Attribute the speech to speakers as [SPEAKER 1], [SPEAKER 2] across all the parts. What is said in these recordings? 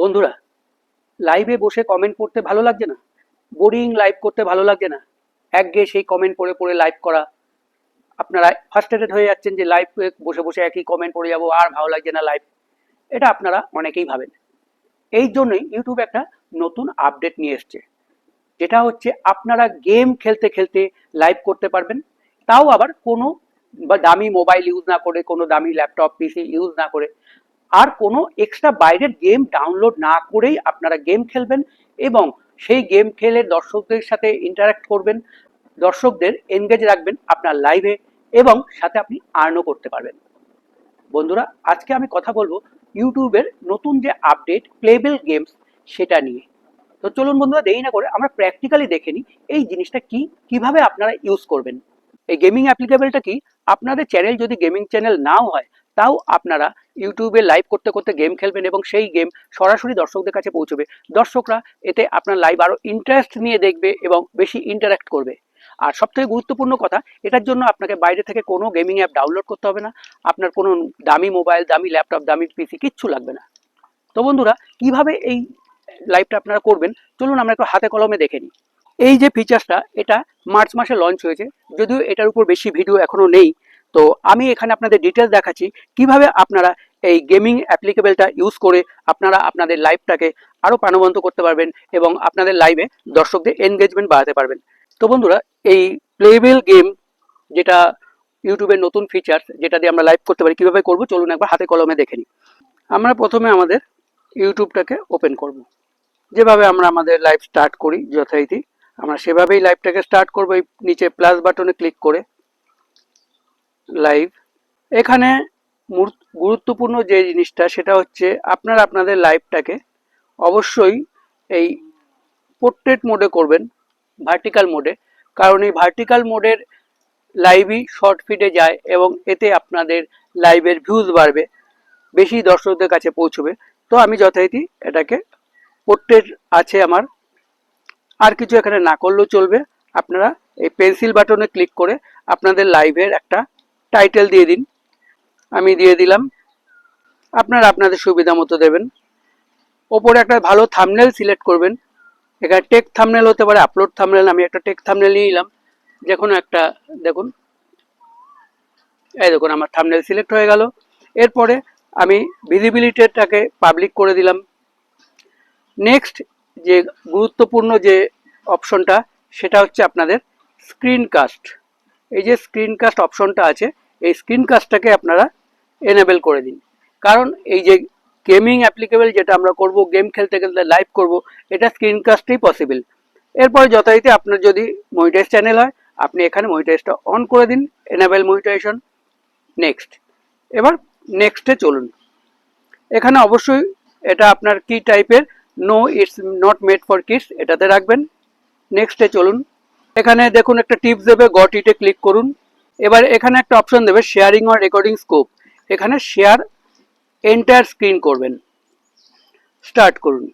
[SPEAKER 1] বন্ধুরা, লাইভে বসে কমেন্ট পড়তে ভালো লাগছে না? বোরিং লাইভ করতে ভালো লাগছে না? একঘেয়ে সেই কমেন্ট পড়ে পড়ে লাইভ করা, আপনারা ফার্স্ট্রেটেড হয়ে যাচ্ছেন যে লাইভ বসে বসে একই কমেন্ট পড়ে যাবো, আর ভালো লাগছে না লাইভ। এটা আপনারা অনেকেই ভাবেন। এই জন্যই ইউটিউব একটা নতুন আপডেট নিয়ে এসছে, যেটা হচ্ছে আপনারা গেম খেলতে খেলতে লাইভ করতে পারবেন। তাও আবার কোনো দামি মোবাইল ইউজ না করে, কোনো দামি ল্যাপটপ পিসি ইউজ না করে, আর কোনো এক্সট্রা বাইরের গেম ডাউনলোড না করেই আপনারা গেম খেলবেন এবং সেই গেম খেলে দর্শকদের সাথে ইন্টারাক্ট করবেন, দর্শকদের এনগেজ রাখবেন আপনার লাইভে, এবং সাথে আপনি আর্নও করতে পারবেন। বন্ধুরা, আজকে আমি কথা বলবো ইউটিউবের নতুন যে আপডেট প্লেবেল গেমস সেটা নিয়ে। তো চলুন বন্ধুরা, দেরি না করে আমরা প্র্যাকটিক্যালি দেখে নিই এই জিনিসটা কি, কিভাবে আপনারা ইউজ করবেন। এই গেমিং অ্যাপ্লিকেবলটা কি, আপনাদের চ্যানেল যদি গেমিং চ্যানেল নাও হয়, তাও আপনারা ইউটিউবে লাইভ করতে করতে গেম খেলবেন এবং সেই গেম সরাসরি দর্শকদের কাছে পৌঁছবে। দর্শকরা এতে আপনার লাইভ আরও ইন্টারেস্ট নিয়ে দেখবে এবং বেশি ইন্টারাক্ট করবে। আর সবথেকে গুরুত্বপূর্ণ কথা, এটার জন্য আপনাকে বাইরে থেকে কোনো গেমিং অ্যাপ ডাউনলোড করতে হবে না, আপনার কোনো দামি মোবাইল, দামি ল্যাপটপ, দামি পিসি কিচ্ছু লাগবে না। তো বন্ধুরা, কিভাবে এই লাইভটা আপনারা করবেন, চলুন আমরা একটু হাতে কলমে দেখে নিই। এই যে ফিচার্সটা, এটা মার্চ মাসে লঞ্চ হয়েছে, যদিও এটার উপর বেশি ভিডিও এখনো নেই। তো আমি এখানে আপনাদের ডিটেলস দেখাচ্ছি কিভাবে আপনারা এই গেমিং অ্যাপ্লিকেবলটা ইউজ করে আপনারা আপনাদের লাইভটাকে আরও প্রাণবন্ত করতে পারবেন এবং আপনাদের লাইভে দর্শকদের এনগেজমেন্ট বাড়াতে পারবেন। তো বন্ধুরা, এই প্লেবেল গেম, যেটা ইউটিউবের নতুন ফিচার্স, যেটা দিয়ে আমরা লাইভ করতে পারি, কিভাবে করব চলুন একবার হাতে কলমে দেখে নিই। আমরা প্রথমে আমাদের ইউটিউবটাকে ওপেন করব। যেভাবে আমরা আমাদের লাইভ স্টার্ট করি যথারীতি, আমরা সেভাবেই লাইভটাকে স্টার্ট করবো। এই নিচে প্লাস বাটনে ক্লিক করে লাইভ। এখানে গুরুত্বপূর্ণ যে জিনিসটা, সেটা হচ্ছে আপনারা আপনাদের লাইভটাকে অবশ্যই এই পোর্ট্রেট মোডে করবেন, ভার্টিক্যাল মোডে। কারণ এই ভার্টিক্যাল মোডের লাইভই শর্ট ফিডে যায় এবং এতে আপনাদের লাইভের ভিউজ বাড়বে, বেশি দর্শকদের কাছে পৌঁছবে। তো আমি যথারীতি এটাকে পোর্ট্রেট আছে আমার, আর কিছু এখানে না করলেও চলবে। আপনারা এই পেন্সিল বাটনে ক্লিক করে আপনাদের লাইভের একটা টাইটেল দিয়ে দিন। আমি দিয়ে দিলাম, আপনারা আপনাদের সুবিধা মতো দেবেন। ওপরে একটা ভালো থাম্বনেল সিলেক্ট করবেন। এখানে টেক থাম্বনেল হতে পারে, আপলোড থাম্বনেল। আমি একটা টেক থাম্বনেল নিয়ে নিলাম, যে কোনো একটা। দেখুন, এই দেখুন আমার থাম্বনেল সিলেক্ট হয়ে গেল। এরপরে আমি ভিজিবিলিটিটাকে পাবলিক করে দিলাম। নেক্সট যে গুরুত্বপূর্ণ যে অপশনটা, সেটা হচ্ছে আপনাদের স্ক্রিনকাস্ট। এই যে স্ক্রিনকাস্ট অপশনটা আছে, এই স্ক্রিনকাস্টটাকে আপনারা এনেবেল করে দিন। কারণ এই যে গেমিং অ্যাপ্লিকেবল যেটা আমরা করব, গেম খেলতে খেলতে লাইভ করব, এটা স্ক্রিনকাস্টেই পসিবল। এরপরে যথারীতি আপনার যদি মনিটাইজ চ্যানেল হয়, আপনি এখানে মনিটাইজটা অন করে দিন, এনেবেল মনিটাইজেশন। নেক্সট, এবার নেক্সটে চলুন। এখানে অবশ্যই এটা আপনার কি টাইপের, no it's not made for kids, এটাতে রাখবেন। নেক্সটে চলুন। এখানে দেখুন একটা টিপস দেবে, গট ইটে ক্লিক করুন। এবার এখানে একটা অপশন দেবে শেয়ারিং অর রেকর্ডিং স্কোপ, এখানে শেয়ার এন্টায়ার স্ক্রিন করবেন। স্টার্ট করুন।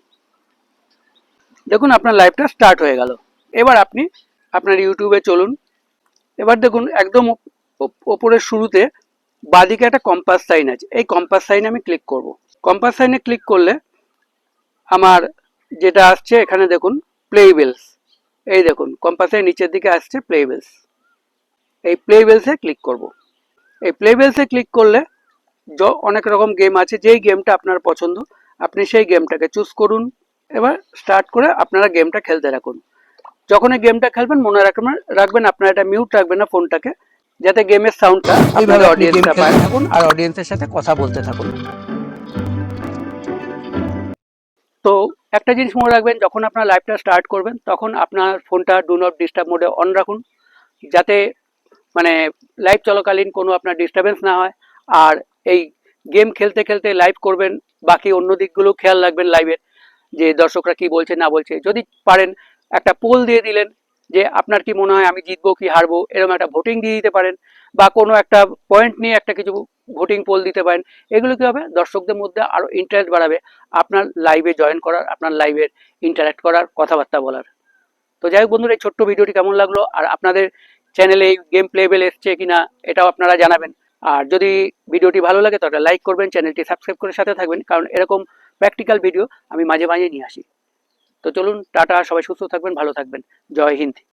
[SPEAKER 1] দেখুন আপনার লাইভটা স্টার্ট হয়ে গেল। এবার আপনি আপনার ইউটিউবে চলুন। এবার দেখুন একদম ওপরের শুরুতে বাঁদিকে একটা কম্পাস সাইন আছে, এই কম্পাস সাইনে আমি ক্লিক করব। কম্পাস সাইনে ক্লিক করলে আমার যেটা আসছে, এখানে দেখুন প্লেবেলস। এই দেখুন কম্পাসের নিচের দিকে আসছে প্লেবেলস। এই প্লেবেলসে ক্লিক করব। এই প্লেবেলসে ক্লিক করলে অনেক রকম গেম আছে, যেই গেমটা আপনার পছন্দ আপনি সেই গেমটাকে চুজ করুন। এবার স্টার্ট করে আপনারা গেমটা খেলতে রাখুন। যখন এই গেমটা খেলবেন মনে রাখবেন আপনারা এটা মিউট রাখবেন না ফোনটাকে, যাতে গেমের সাউন্ডটা আপনাদের অডিয়েন্সটা পায় থাকুন আর অডিয়েন্সের সাথে কথা বলতে থাকুন। তো একটা জিনিস মনে রাখবেন, যখন আপনার লাইভটা স্টার্ট করবেন তখন আপনার ফোনটা ডু নট ডিস্টার্ব মোডে অন রাখুন, যাতে মানে লাইভ চলাকালীন কোনো আপনার ডিস্টারবেন্স না হয়। আর এই গেম খেলতে খেলতে লাইভ করবেন, বাকি অন্য দিকগুলো খেয়াল রাখবেন লাইভের, যে দর্শকরা কি বলছে না বলছে। যদি পারেন একটা পোল দিয়ে দিলেন, যে আপনার কি মনে হয় আমি জিতবো কি হারবো, এরকম একটা ভোটিং দিয়ে দিতে পারেন, বা কোনো একটা পয়েন্ট নিয়ে একটা কিছু ভোটিং পোল দিতে পারেন। এগুলো কি হবে, দর্শকদের মধ্যে আরও ইন্টারেস্ট বাড়াবে আপনার লাইভে জয়েন করার, আপনার লাইভের ইন্টারাক্ট করার, কথাবার্তা বলার। তো যাই হোক বন্ধুরা, এই ছোট্ট ভিডিওটি কেমন লাগলো, আর আপনাদের চ্যানেলে গেম প্লেবেল এসছে কিনা এটাও আপনারা জানাবেন। আর যদি ভিডিওটি ভালো লাগে তাহলে লাইক করবেন, চ্যানেলটি সাবস্ক্রাইব করে সাথে থাকবেন, কারণ এরকম প্র্যাকটিক্যাল ভিডিও আমি মাঝে মাঝে নিয়ে আসি। তো চলুন, টাটা, সবাই সুস্থ থাকবেন, ভালো থাকবেন। জয় হিন্দ।